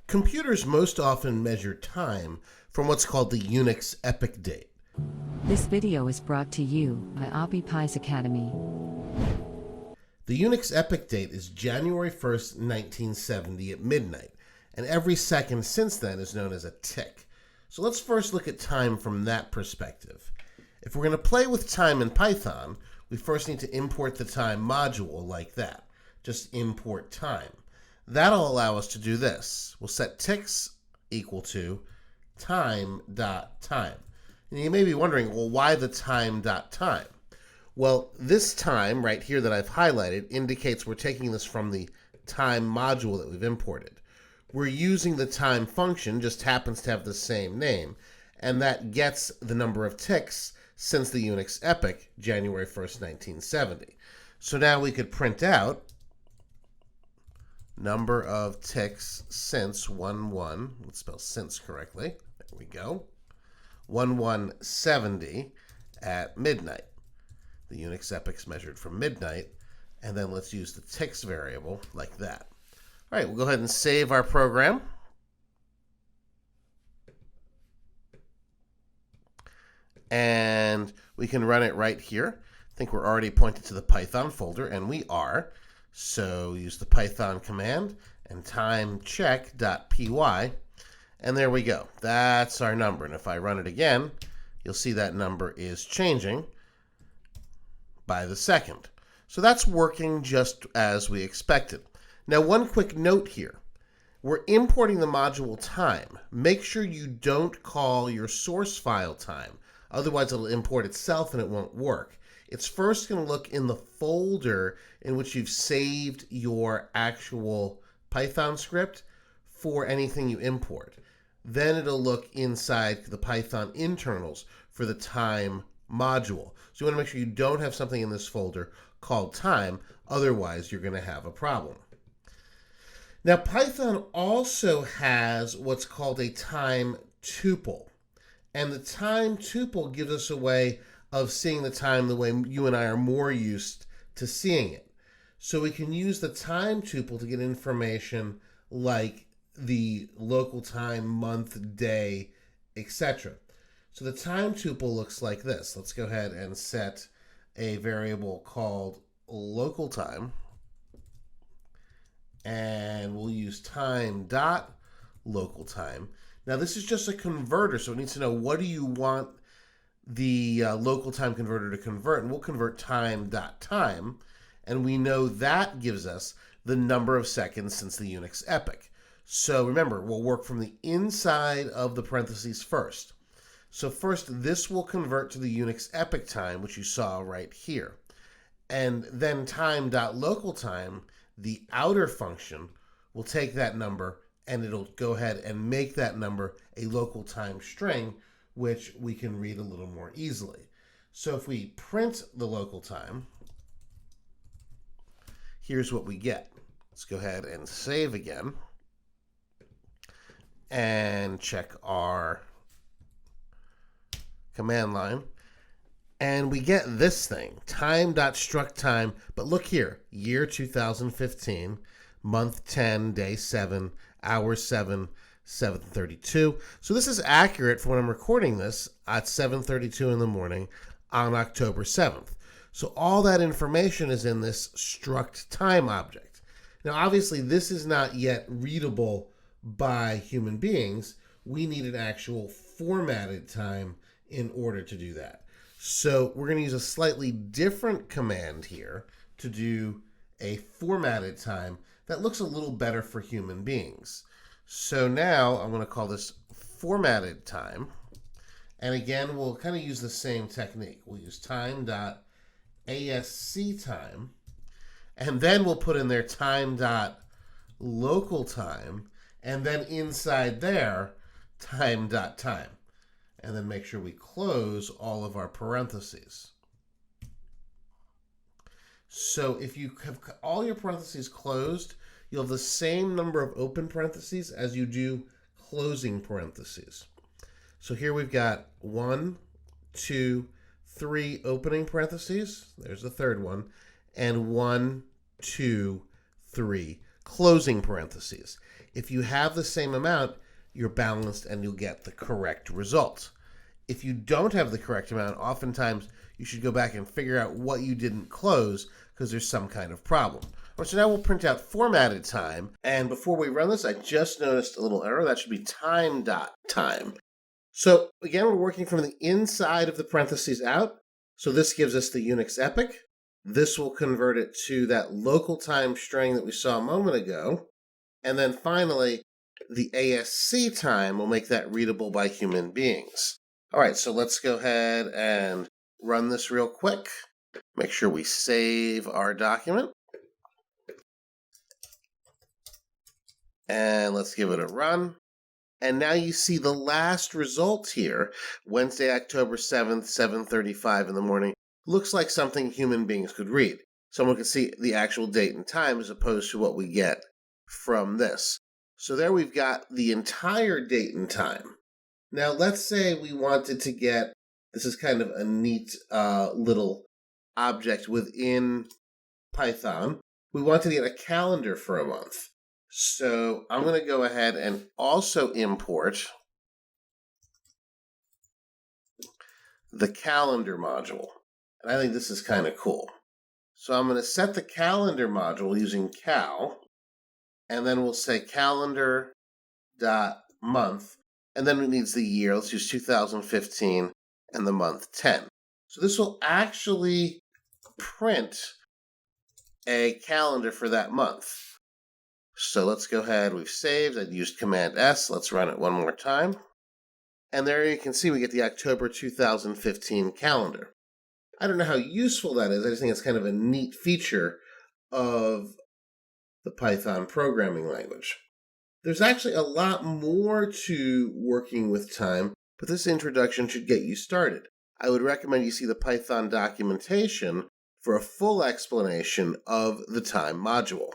Computers most often measure time from what's called the Unix epoch date. This video is brought to you by ObbyPie's Academy. The Unix epoch date is January 1st, 1970 at midnight, and every second since then is known as a tick. So let's first look at time from that perspective. If we're going to play with time in Python, we first need to import the time module like that. Just import time. That'll allow us to do this. We'll set ticks equal to time.time. And you may be wondering, well, why the time.time? Well, this time right here that I've highlighted indicates we're taking this from the time module that we've imported. We're using the time function, just happens to have the same name, and that gets the number of ticks since the Unix epoch, January 1st, 1970. So now we could print out number of ticks since 11, let's spell since correctly, there we go, 1170 at midnight. The Unix epoch's measured from midnight, and then let's use the ticks variable like that. All right, we'll go ahead and save our program. And we can run it right here. I think we're already pointed to the Python folder, and we are. So use the Python command and timecheck.py, and there we go. That's our number. And if I run it again, you'll see that number is changing by the second. So that's working just as we expected. Now, one quick note here. We're importing the module time. Make sure you don't call your source file time. Otherwise, it'll import itself and it won't work. It's first going to look in the folder in which you've saved your actual Python script for anything you import. Then it'll look inside the Python internals for the time module. So you want to make sure you don't have something in this folder called time, otherwise you're going to have a problem. Now, Python also has what's called a time tuple. And the time tuple gives us a way of seeing the time the way you and I are more used to seeing it. So we can use the time tuple to get information like the local time, month, day, etc. So the time tuple looks like this. Let's go ahead and set a variable called local time. And we'll use time.localTime. Now this is just a converter, so it needs to know what do you want the local time converter to convert, and we'll convert time.time, and we know that gives us the number of seconds since the Unix epoch. So remember, we'll work from the inside of the parentheses first. So first, this will convert to the Unix epoch time, which you saw right here. And then time.localTime, the outer function, will take that number and it'll go ahead and make that number a local time string, which we can read a little more easily. So if we print the local time, here's what we get. Let's go ahead and save again and check our command line. And we get this thing, time.structTime, but look here, year 2015, month 10, day 7, hour 7, 7:32. So this is accurate for when I'm recording this at 7:32 in the morning on October 7th. So all that information is in this struct time object. Now obviously this is not yet readable by human beings. We need an actual formatted time in order to do that. So we're going to use a slightly different command here to do a formatted time that looks a little better for human beings. So now I'm going to call this formatted time. And again, we'll kind of use the same technique. We'll use time.ascTime. And then we'll put in there time.localTime. And then inside there, time.time. And then make sure we close all of our parentheses. So if you have all your parentheses closed, you'll have the same number of open parentheses as you do closing parentheses. So here we've got 1, 2, 3 opening parentheses. There's the third one. And 1, 2, 3 closing parentheses. If you have the same amount, you're balanced and you'll get the correct result. If you don't have the correct amount, oftentimes you should go back and figure out what you didn't close because there's some kind of problem. All right, so now we'll print out formatted time. And before we run this, I just noticed a little error. That should be time.time. So again, we're working from the inside of the parentheses out. So this gives us the Unix epoch. This will convert it to that local time string that we saw a moment ago. And then finally, the ASC time will make that readable by human beings. All right, so let's go ahead and run this real quick. Make sure we save our document. And let's give it a run. And now you see the last result here, Wednesday, October 7th, 7:35 in the morning, looks like something human beings could read. Someone could see the actual date and time as opposed to what we get from this. So there we've got the entire date and time. Now let's say we wanted to get, this is kind of a neat little object within Python. We wanted to get a calendar for a month. So I'm going to go ahead and also import the calendar module. And I think this is kind of cool. So I'm going to set the calendar module using cal, and then we'll say calendar.month, and then it needs the year. Let's use 2015 and the month 10. So this will actually print a calendar for that month. So let's go ahead, we've saved, I'd used Command S, let's run it one more time. And there you can see we get the October 2015 calendar. I don't know how useful that is, I just think it's kind of a neat feature of the Python programming language. There's actually a lot more to working with time, but this introduction should get you started. I would recommend you see the Python documentation for a full explanation of the time module.